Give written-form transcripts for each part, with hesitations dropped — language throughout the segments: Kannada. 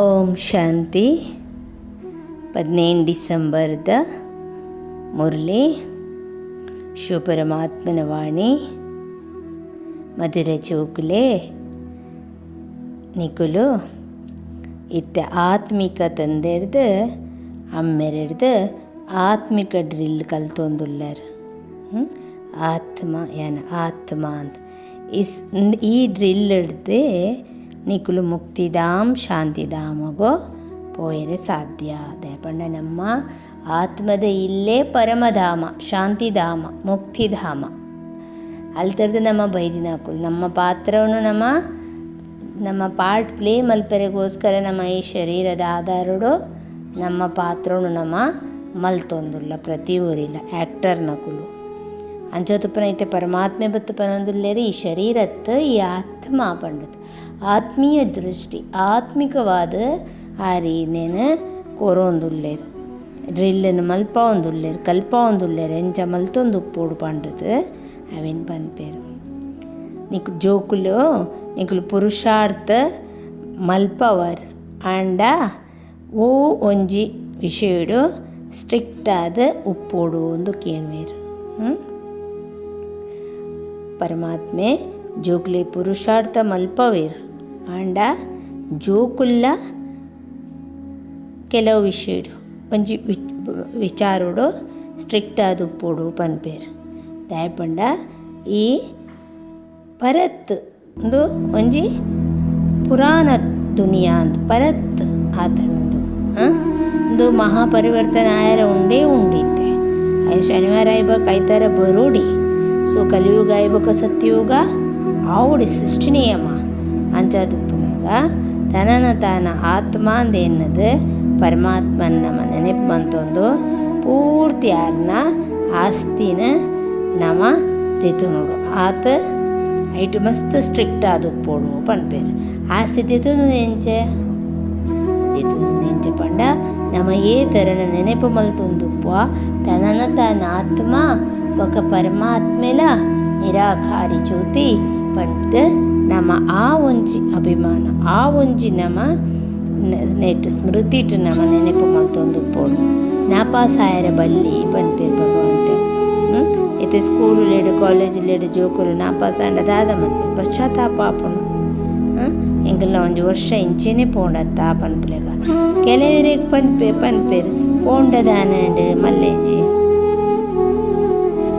ಓಂ ಶಾಂತಿ. 15 ಡಿಸೆಂಬರ್ದ ಮುರಳಿ ಶಿವಪರಮಾತ್ಮನ ವಾಣಿ. ಮಧುರ ಜೋಗುಲೆ ನಿಕುಲು ಇತ್ತ ಆತ್ಮಿಕ ತಂದೆರ್ದು ಅಮ್ಮೆರಡ್ದು ಆತ್ಮಿಕ ಡ್ರಿಲ್ ಕಲ್ತೊಂದುಳ್ಳರು. ಆತ್ಮ ಆತ್ಮ ಅಂತ ಈ ಡ್ರಿಲ್ ಹಿಡ್ದು ನಿಕುಲು ಮುಕ್ತಿಧಾಮ್ ಶಾಂತಿಧಾಮಗೋ ಪೋಯರೆ ಸಾಧ್ಯ ಅದೇ ಪಂಡ ನಮ್ಮ ಆತ್ಮದ ಇಲ್ಲೇ ಪರಮಧಾಮ ಶಾಂತಿಧಾಮ ಮುಕ್ತಿಧಾಮ ಅಲ್ತರ್ದು ನಮ್ಮ ಬೈದಿನಾಕುಲು ನಮ್ಮ ಪಾತ್ರವನ್ನು ನಮ್ಮ ಪಾರ್ಟ್ ಪ್ಲೇ ಮಲ್ಪರೆಗೋಸ್ಕರ ನಮ್ಮ ಈ ಶರೀರದ ಆಧಾರಡು ನಮ್ಮ ಪಾತ್ರವನ್ನು ನಮ್ಮ ಮಲ್ತೊಂದುಲ್ಲ ಪ್ರತಿ ಊರಿಲ್ಲ ಆ್ಯಕ್ಟರ್ ನಕುಲು ಅಂಚೋತುಪ್ಪನ ಐತೆ ಪರಮಾತ್ಮೆ ಬತ್ತು ಪನೊಂದುಲ್ಲೇರು ಈ ಶರೀರತ್ತು ಈ ಆತ್ಮ ಪಂಡದು ಆತ್ಮೀಯ ದೃಷ್ಟಿ ಆತ್ಮಿಕವಾದ ಆ ರೀನೇನು ಕೊರೊಂದುಲ್ಲೇರು ಡ್ರಿಲ್ಲನ್ನು ಮಲ್ಪ ಒಂದುಲ್ಲೇರು ಕಲ್ಪ ಒಂದುಲ್ಲೇರು ಎಂಚ ಮಲ್ತೊಂದು ಉಪ್ಪೋಡು ಪಂಡದು ಅವೇನು ಪನ್ಪೇರು ನಿಕು ಜೋಕುಲು ನಿಕುಲು ಪುರುಷಾರ್ಥ ಮಲ್ಪವರ್ ಆಂಡ ಓ ಒಂಜಿ ವಿಷಯಡು ಸ್ಟ್ರಿಕ್ಟ್ ಆದ ಉಪ್ಪೋಡು ಒಂದು ಕೇಳ್ವೇರು. ಪರಮಾತ್ಮೆ ಜೋಕುಲೆ ಪುರುಷಾರ್ಥ ಮಲ್ಪವೇರು ಆಂಡ ಜೋಕುಲ್ಲ ಕೆಲವು ವಿಷಯಡು ಒಂಜಿ ವಿಚಾರೋಡು ಸ್ಟ್ರಿಕ್ಟ್ ಆದ ಉಪ್ಪೋಡು ಪನ್ಪೇರು ದಾಯಪಂಡ ಈ ಪರತ್ ಒಂದು ಒಂಜಿ ಪುರಾಣ ದುನಿಯಾ ಅಂತ ಪರತ್ ಆತನದು ಒಂದು ಮಹಾಪರಿವರ್ತನ ಆಯರ ಉಂಡಿತ್ತೆ ಶನಿವಾರ ಐಬಕ್ ಐತಾರ ಬರೋಡಿ ಸೊ ಕಲಿಯುಗ ಐಬಕ ಸತ್ಯುಗ ಆವುಡಿ ಸೃಷ್ಟಿ ನಿಯಮ ಅಂಚದುಪ್ಪುನಾಗ ತನನ ತಾನ ಆತ್ಮ ಅಂದೇನದು ಪರಮಾತ್ಮನ ನಮ್ಮ ನೆನಪು ಬಂತೊಂದು ಪೂರ್ತಿ ಯಾರನ್ನ ಆಸ್ತಿನ ನಮ ತೆತ್ತು ನೋಡು ಆತ ಐಟು ಮಸ್ತ್ ಸ್ಟ್ರಿಕ್ಟ್ ಆದ ಉಪ್ಪೋಡು ಪನ್ಪೇರು ಆಸ್ತಿ ತೆತ್ತು ನೆಂಚೆ ಪಂಡ ನಮ್ಮ ಏ ಥರನ ನೆನಪು ಮಲ್ತೊಂದುಪ್ಪ ತನನ ತಾನ ಆತ್ಮ ಬೊಕ ಪರಮಾತ್ಮೆಲ ನಿರಾಕಾರಿ ಜ್ಯೋತಿ ಪಂಡ ನಮ್ಮ ಆ ಒಂಜಿ ಅಭಿಮಾನ ಆ ಒಂಜಿ ನಮ್ಮ ನೆಟ್ಟು ಸ್ಮೃತಿಟ್ಟು ನಮ್ಮ ನೆನಪು ಮಲ್ತೊಂದುಪ್ಪೋಡು ನಾಪಾಸಾಯರ ಬಲ್ಲಿ ಪನ್ಪೇರು ಭಗವಂತೆ ಇತ್ತೆ ಸ್ಕೂಲು ಲೇಡು ಕಾಲೇಜ್ ಲೇಡು ಜೋಕುಲು ನಾಪಾಸಾಂಡ ದಾದ ಮನ್ಪೇರು ಪಶ್ಚಾತ್ತಾಪ ಆಪುಂಡು ಎಂಕಲ್ನ ಒಂಜಿ ವರ್ಷ ಇಂಚೆನೆ ಪೋಂಡತ್ತ ಪನ್ಪುಲೆಗ ಕೆಲವರಿಗೆ ಪನ್ಪೇರು ಪೋಂಡ ದಾನಂಡು ಮಲ್ಲೇಜಿ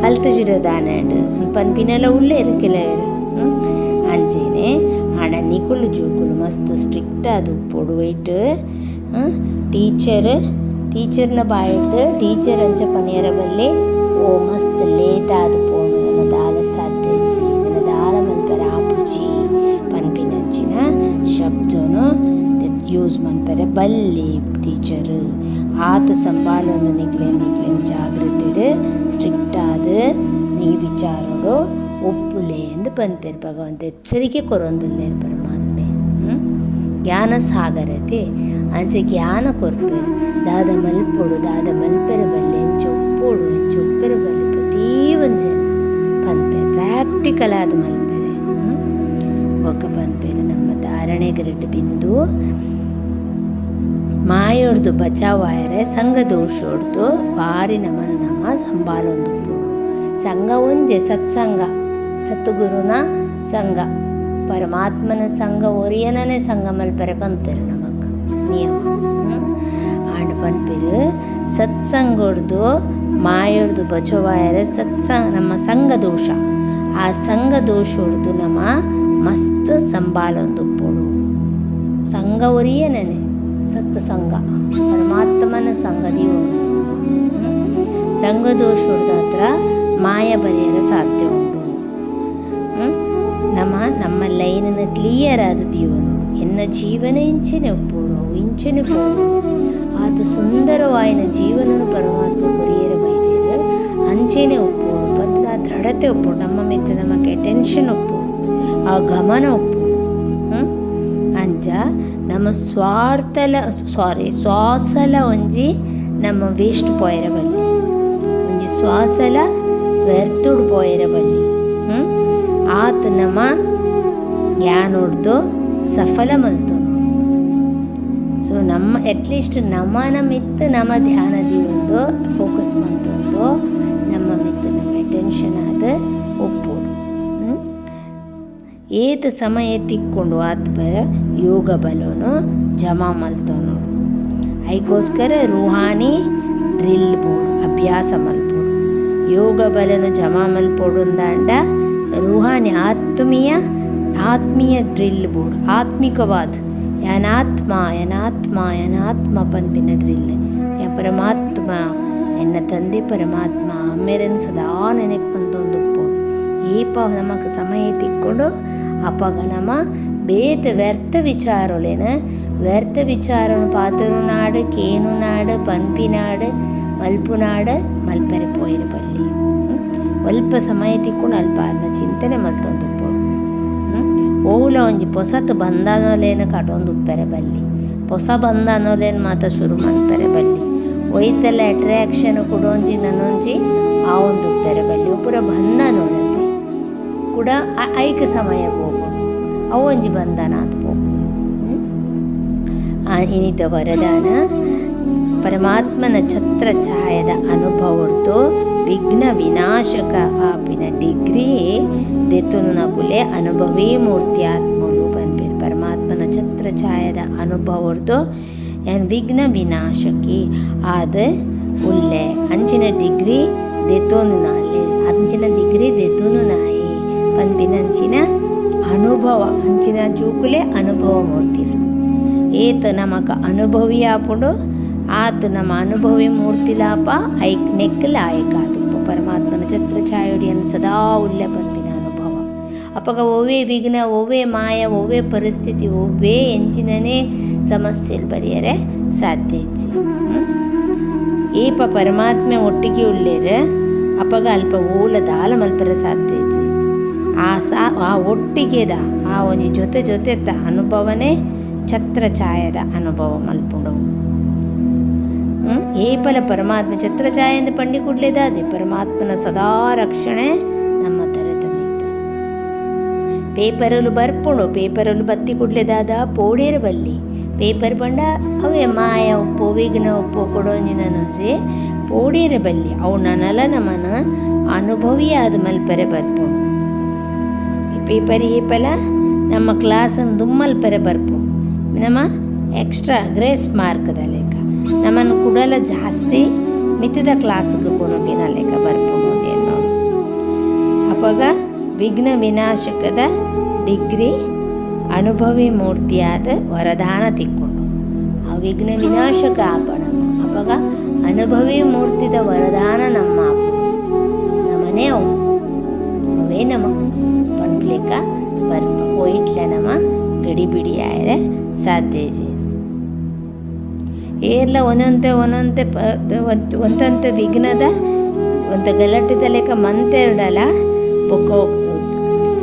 ಕಲ್ತಜಿರ ದಾನಂಡು ಪನ್ಪಿನೆಲ್ಲ ಉಳ್ಳೇರು ಕೆಲವರು ಅಂಚೆನೆ ಆಡ ನಿಕುಲು ಜೋಕುಲು ಮಸ್ತ್ ಸ್ಟ್ರಿಕ್ಟ್ ಆದ ಉಪ್ಪೋಡು ವೈಟ್ ಟೀಚರ್ನ ಬಾಯಿಡ್ದು ಟೀಚರ್ ಅಂಚ ಪನಿಯರ ಬಲ್ಲಿ ಓ ಮಸ್ತ್ ಲೇಟ್ ಆದ ಪೋಂಡು ನನ್ನ ದಾಲ ಸಾಧ್ಯಜಿ ನನ್ನ ದಾಲ ಮನ್ಪರ ಆಪುಜಿ ಪನ್ಪಿನಂಚಿನ ಶಬ್ದನು ಯೂಸ್ ಮನ್ಪರೆ ಬಲ್ಲಿ ಟೀಚರ್ ಆತ ಸಂಭಾಲೊಂದು ನಿಕ್ಲೇನ್ ಜಾಗೃತಿಡು ಸ್ಟ್ರಿಕ್ಟ್ ಆದ ಈ ವಿಚಾರಗಳು ಒಪ್ಪುಲೆ ಎಂದು ಪನ್ಪೇರು ಭಗವಂತ ಎಚ್ಚರಿಕೆ ಕೊರೊಂದುಲ್ಲೇರು ಪರಮಾತ್ಮೆ ಜ್ಞಾನ ಸಾಗರತೆ ಅಂಚೆ ಜ್ಞಾನ ಕೊರ್ಪೇರು ದಾದ ಮಲ್ಪೆರ ಬಲ್ಲಿ ಎಂಚ ಒಪ್ಪೆರ ಬಲ್ಲಿ ಪ್ರತಿ ಒಂದು ಜನ ಪನ್ಪೇರು ಪ್ರಾಕ್ಟಿಕಲ್ ಆದ ಮಲ್ಪೆರೆ ಒಕ್ಕ ಪನ್ಪೇರು ನಮ್ಮ ಧಾರಣೆಗರಟ್ಟು ಬಿಂದು ಮಾಯೋಡ್ದು ಬಚಾವಾಯರೆ ಸಂಘ ದೋಷೋಡ್ದು ಬಾರಿ ನಮ್ಮ ಸಂಭಾಲೊಂದು ಸಂಘ ಒಂಜೆ ಸತ್ಸಂಗ ಸತ್ಗುರುನ ಸಂಘ ಪರಮಾತ್ಮನ ಸಂಘ ಒರಿಯನೇ ಸಂಘ ಮಲ್ಪರೆ ಪಂಪೇರು ನಮಕ್ ನಿಯಮ ಆಂಡ್ ಪನ್ಪೇರು ಸತ್ಸಂಗೊಡ್ದು ಮಾಯೋಡ್ದು ಬಚವಾಯರೆ ನಮ್ಮ ಸಂಘ ದೋಷ ಆ ಸಂಘ ದೋಷೋಡ್ದು ನಮ್ಮ ಮಸ್ತ್ ಸಂಭಾಲೊಂದು ಪೋಡು ಸಂಘ ಒರಿಯನೇ ಸತ್ಸಂಗ ಪರಮಾತ್ಮನ ಸಂಘ ದೀವು ಸಂಘ ದೋಷದ ಹತ್ರ ಮಾಯ ಬರೆಯರ ಸಾಧ್ಯ ಉಂಟು. ನಮ್ಮ ಲೈನನ್ನು ಕ್ಲಿಯರ್ ಆದ ದೀವನು ಎನ್ನ ಜೀವನ ಇಂಚೆನೆ ಒಪ್ಪೋಡು ಇಂಚೆನೆ ಪೋಡು ಆತ ಸುಂದರವಾಯಿನ ಜೀವನನು ಪರಮಾತ್ಮ ಕೊರಿಯರ ಬೈದೇರು ಅಂಚೆನೆ ಒಪ್ಪೋಡು ಬದಲ ದೃಢತೆ ಒಪ್ಪೋಡು ನಮ್ಮ ಮಿತ್ರ ನಮಗೆ ಟೆನ್ಷನ್ ಒಪ್ಪೋಡು ಆ ಗಮನ ಒಪ್ಪೋಡು ಅಂಚ ನಮ್ಮ ಶ್ವಾಸಲ ಒಂಜಿ ನಮ್ಮ ವೇಸ್ಟ್ ಪೋಯರ ಬಲ್ಲಿ ಒಂಜಿ ಶ್ವಾಸಲ ವ್ಯರ್ಥುಡು ಪೋಯರ ಬಲ್ಲಿ ಆತ ನಮ್ಮ ಜ್ಞಾನೋಡ್ದು ಸಫಲ ಮಲ್ತೊಂದು ಸೊ ನಮ್ಮ ಅಟ್ಲೀಸ್ಟ್ ನಮ್ಮನ ಮಿತ್ತು ನಮ್ಮ ಧ್ಯಾನದಿ ಒಂದು ಫೋಕಸ್ ಮಂತೊಂದು ನಮ್ಮ ಮಿತ್ತು ನಮ್ಮ ಅಟೆನ್ಷನ್ ಆದ ಒಪ್ಪೋಡು. ಏತ ಸಮಯ ತಿಕ್ಕೊಂಡು ಆತ್ಮ ಯೋಗ ಬಲನು ಜಮಾ ಮಲ್ತವನು ಐಗೋಸ್ಕರ ರೂಹಾನಿ ಡ್ರಿಲ್ ಬೋಡು ಅಭ್ಯಾಸ ಮಲ್ಪೋಡು. ಯೋಗ ಬಲನು ಜಮಾ ಮಲ್ಪೋಡು ಅಂದಾಂಡ ರೂಹಾನಿ ಆತ್ಮೀಯ ಡ್ರಿಲ್ ಬೋಡು ಆತ್ಮಿಕವಾದ ಯನಾತ್ಮ ಪನ್ಪಿನ ಡ್ರಿಲ್ ಯಾ ಪರಮಾತ್ಮ ಎನ್ನ ತಂದೆ ಪರಮಾತ್ಮ ಅಮ್ಮೆರನ್ನು ಸದಾ ನೆನಪಂತೊಂದು ಏಪ ನಮಗೆ ಸಮಯ ತಿಕ್ಕೊಂಡು ಅಪ್ಪಗ ನಮ್ಮ ಬೇತ ವ್ಯರ್ಥ ವಿಚಾರನು ಪಾತರು ನಾಡು ಕೇನು ನಾಡು ಪನ್ಪಿನಾಡು ಮಲ್ಪುನಾಡು ಮಲ್ಪರೆ ಪೋಯಿರು ಬಲ್ಲಿ ಅಲ್ಪ ಸಮಯ ತಿಕ್ಕೊಂಡು ಅಲ್ಪ ಅನ್ನ ಚಿಂತನೆ ಮಲ್ತೊಂದು ಓವುಲ ಒಂಜಿ ಪೊಸತು ಬಂದಾನೋಲೇನು ಕಟೊಂದು ಉಪ್ಪೆರೆ ಬಲ್ಲಿ ಹೊಸ ಬಂದಾನೋಲೇನು ಮಾತ ಶುರು ಮನ್ಪೆರೆ ಬಲ್ಲಿ ಒಯ್ತಲ್ಲ ಅಟ್ರಾಕ್ಷನ್ ಕೊಡೊಂಜಿ ನನೊಂಜಿ ಆ ಒಂದು ಉಪ್ಪೆರೆ ಬಲ್ಲಿ ಪೂರ ಬಂದಾನೋಲತೆ ಕೂಡ ಐಕ ಸಮಯ ಹೋಗೋಣ ಅವು ಒಂಜಿ ಬಂಧನ ಅಂತ ಹೋಗೋಣ. ಇನಿತ ವರದಾನ ಪರಮಾತ್ಮನ ಛತ್ರ ಛಾಯದ ಅನುಭವರ್ತು ವಿಘ್ನ ವಿನಾಶಕ ಆಪಿನ ಡಿಗ್ರಿ ದೆತ್ತುನು ನಕುಲೆ ಅನುಭವೇ ಮೂರ್ತಿ ಆತ್ಮಲು ಪನ್ಪೇರು. ಪರಮಾತ್ಮನ ಛತ್ರ ಛಾಯದ ಅನುಭವರ್ತು ಏನು ವಿಘ್ನ ವಿನಾಶಕಿ ಆದ ಉಲ್ಲೆ ಅಂಚಿನ ಡಿಗ್ರಿ ದೆತ್ತೋನು ನಾಲೆ ಅಂಚಿನ ಡಿಗ್ರಿ ದೆತ್ತೋನು ನಾಯಿ ಪನ್ಪಿನಂಚಿನ ಅನುಭವ ಅಂಚಿನ ಚೂಕುಲೆ ಅನುಭವ ಮೂರ್ತಿರು ಏತ ನಮಕ ಅನುಭವಿ ಆಪುಡು ಆತ ನಮ್ಮ ಅನುಭವಿ ಮೂರ್ತಿಲಾಪ ಐಕ್ ನೆಕ್ಕಲ ಆಯಕಾದುಪ್ಪ ಪರಮಾತ್ಮನ ಛತ್ರ ಛಾಯೊಡಿಯನ್ನು ಸದಾ ಉಲ್ಲೆ ಪನ್ಪಿನ ಅನುಭವ ಅಪ್ಪಗ ಒವ್ವೇ ವಿಘ್ನ ಒವ್ವೇ ಮಾಯ ಒವ್ವೇ ಪರಿಸ್ಥಿತಿ ಒವ್ವೇ ಎಂಚಿನನೇ ಸಮಸ್ಯೆలు ಬರೆಯರೆ ಸಾಧ್ಯ ಇಜ್ಜಿ ಏಪ ಪರಮಾತ್ಮೆ ಒಟ್ಟಿಗೆ ಉಳ್ಳೇರೆ ಅಪ್ಪಗ ಅಲ್ಪ ಓಲ ದಾಲ ಮಲ್ಪರ ಸಾಧ್ಯ ಇಜ್ಜಿ ಆ ಒಟ್ಟಿಗೆದ ಆ ಒಂದು ಜೊತೆದ ಅನುಭವನೇ ಛತ್ರ ಛಾಯದ ಅನುಭವ ಮಲ್ಪುಂಡವು. ಏಪಲ ಪರಮಾತ್ಮ ಛತ್ರ ಛಾಯೆಂದು ಪಂಡಿ ಕುಡ್ಲೇದ ಅದೇ ಪರಮಾತ್ಮನ ಸದಾ ರಕ್ಷಣೆ ನಮ್ಮ ತರದ ಮಿತ್ತ ಪೇಪರಲು ಬರ್ಪುಂಡು ಪೇಪರಲು ಬತ್ತಿ ಕುಡ್ಲೇದಾದ ಪೋಡೇರ ಬಲ್ಲಿ ಪೇಪರ್ ಪಂಡ ಅವೇ ಮಾಯ ಉಪ್ಪು ವಿಘ್ನ ಉಪ್ಪು ಕೊಡೋಂಜಿನೊಂಜಿ ಪೋಡೇರ ಬಲ್ಲಿ ಅವು ನನ್ನಲ ನಮನ ಅನುಭವಿಯಾದ ಮಲ್ಪರೆ ಬರ್ಪುಂಡು. ಪೇಪರ್ ಏಪಲ ನಮ್ಮ ಕ್ಲಾಸನ್ನು ದುಮ್ಮಲ್ಪರೆ ಬರ್ಪು ನಮ್ಮ ಎಕ್ಸ್ಟ್ರಾ ಗ್ರೇಸ್ ಮಾರ್ಕ್ದ ಲೆಕ್ಕ ನಮ್ಮನ್ನು ಕುಡಲ ಜಾಸ್ತಿ ಮಿತಿದ ಕ್ಲಾಸ್ಗೆ ಕೊನೊಬಿನ ಲೆಕ್ಕ ಬರ್ಪುನು ಅನ್ನೋದು ಅಪ್ಪಗ ವಿಘ್ನ ವಿನಾಶಕದ ಡಿಗ್ರಿ ಅನುಭವಿ ಮೂರ್ತಿಯಾದ ವರದಾನ ತಿಕ್ಕೊಂಡು ಆ ವಿಘ್ನ ವಿನಾಶಕ ಆಪ ನಮ್ಮ ಅಪ್ಪಗ ಅನುಭವಿ ಮೂರ್ತಿದ ವರದಾನ ನಮ್ಮ ಆಪ ನಮ್ಮನೇ ಅವೇ ನಮ್ಮ ಪನ್ಲೇಕ ಬರ್ಪ ಒಯ್ಟ್ಲ ನಮ್ಮ ಗಡಿ ಬಿಡಿ ಆಯ್ರೆ ಸಾಧ್ಯ ಏರ್ಲ ಒಂದೊಂದು ವಿಘ್ನದ ಒಂದು ಗಲಾಟೆದ ಲೆಕ್ಕ ಮಂತೆರಡಲ ಬೊಕ್ಕ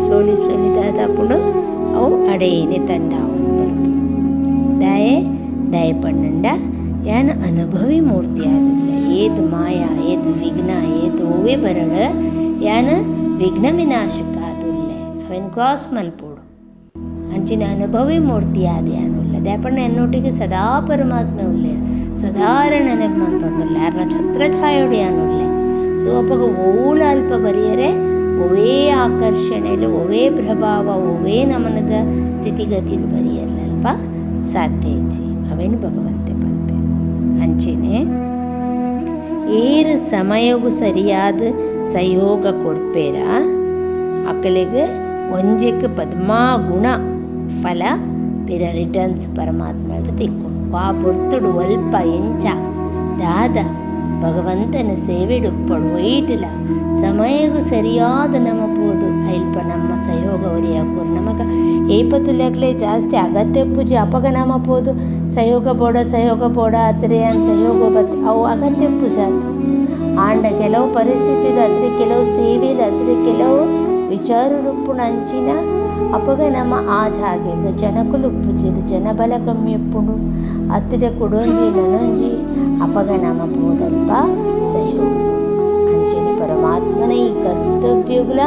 ಸ್ಲೋಲಿ ದಾದಪುಡು ಅವು ಅಡೇನೆ ತಂಡ ಅವನು ಬರ್ಪ ದಯ ಪಣ್ಣಂಡ ಯಾನ ಅನುಭವಿ ಮೂರ್ತಿ ಆದಿಲ್ಲ ಏದು ಮಾಯ ಏದು ವಿಘ್ನ ಏದು ಓವೇ ಬರಡ ಯಾನ ವಿಘ್ನ ವಿನಾಶಕ ಅವೇನು ಕ್ರಾಸ್ ಮಲ್ಪೋಡು ಅಂಚಿನ ಅನುಭವಿ ಮೂರ್ತಿ ಆದ್ಯಾನುಲ್ಲ ದ್ಯಾಪಣ್ಣ ಎನ್ನೊಟ್ಟಿಗೆ ಸದಾ ಪರಮಾತ್ಮ ಉಲ್ಲೆ ಸದಾರಣ ನೆಮ್ಮಂತೊಂದುಲ್ಲ ಯಾರನ್ನ ಛತ್ರ ಛಾಯೋಡಿ ಅನ್ನುಲ್ಲೆ ಸೊ ಅಪ್ಪಗ ಓಲ ಅಲ್ಪ ಬರೆಯರೆ ಒವೇ ಆಕರ್ಷಣೆಲು ಒವೇ ಪ್ರಭಾವ ಒವೇ ನಮನದ ಸ್ಥಿತಿಗತಿಲು ಬರೆಯರಲ್ಪ ಸಾಧ್ಯ ಇಜ್ಜಿ ಅವೇನು ಭಗವಂತೆ ಪಂಪೆ ಅಂಚೆನೆ ಏರು ಸಮಯಗೂ ಸರಿಯಾದ ಸಹಯೋಗ ಕೊರ್ಪೇರ ಅಕ್ಕಲಿಗೆ ಒಂಜಕ್ಕೆ ಪದ್ಮಾಗುಣ ಫಲ ಪಿರ ರಿಟರ್ನ್ಸ್ ಪರಮಾತ್ಮದ ತಿಕ್ಕೊಂಡು ವಾ ಪೊರ್ತುಡು ಅಲ್ಪ ಎಂಚ ದಾದ ಭಗವಂತನ ಸೇವೆಡುಪ್ಪಡು ಒಯ್ಟಿಲ ಸಮಯಗೂ ಸರಿಯಾದ ನಮ ಪೋದು ಅಲ್ಪ ನಮ್ಮ ಸಹಯೋಗ ಒರಿಯಾಕೋರು ನಮಗ ಏಪತ್ತುಲೆಗ್ಲೆ ಜಾಸ್ತಿ ಅಗತ್ಯ ಪೂಜೆ ಅಪಗ ನಮ ಪೋದು ಸಹಯೋಗ ಬೋಡ ಅತ್ರೆ ಅನ್ ಸಹಯೋಗ ಬತ್ ಅವು ಅಗತ್ಯ ಪೂಜೆ ಆತು ಆಂಡ ಕೆಲವು ಪರಿಸ್ಥಿತಿಲು ಅದ್ರ ಕೆಲವು ಸೇವೆಲು ಅದ್ರ ಕೆಲವು ವಿಚಾರಲುಪ್ಪುಣ ಅಂಚಿನ ಅಪಗ ನಮ್ಮ ಆ ಜಾಗೆಗೆ ಜನಕುಲುಪ್ಪುಜಿದು ಜನಬಲ ಕಮ್ಮಿ ಎಪ್ಪುಂಡು ಹತ್ತಿರ ಕೊಡೊಂಜಿ ನನೊಂಜಿ ಅಪಗ ನಮ್ಮ ಬೋದಲ್ಪ ಸಹಯೋಗ ಅಂಚಿನ ಪರಮಾತ್ಮನ ಈ ಕರ್ತವ್ಯಗಳ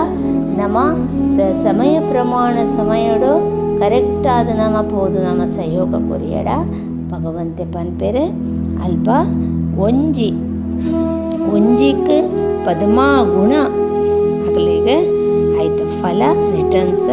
ನಮ್ಮ ಸಮಯ ಪ್ರಮಾಣ ಸಮಯಡು ಕರೆಕ್ಟಾದ ನಮ್ಮ ಪೋದು ನಮ್ಮ ಸಹಯೋಗ ಕೊರಿಯಡ ಭಗವಂತೆ ಪನ್ಪೆರೆ ಅಲ್ಪ ಒಂಜಿಕ್ 10 ಗುಣ ಆಗಲಿಗೆ ಆಯ್ತು ಫಲ ರಿಟರ್ನ್ಸ್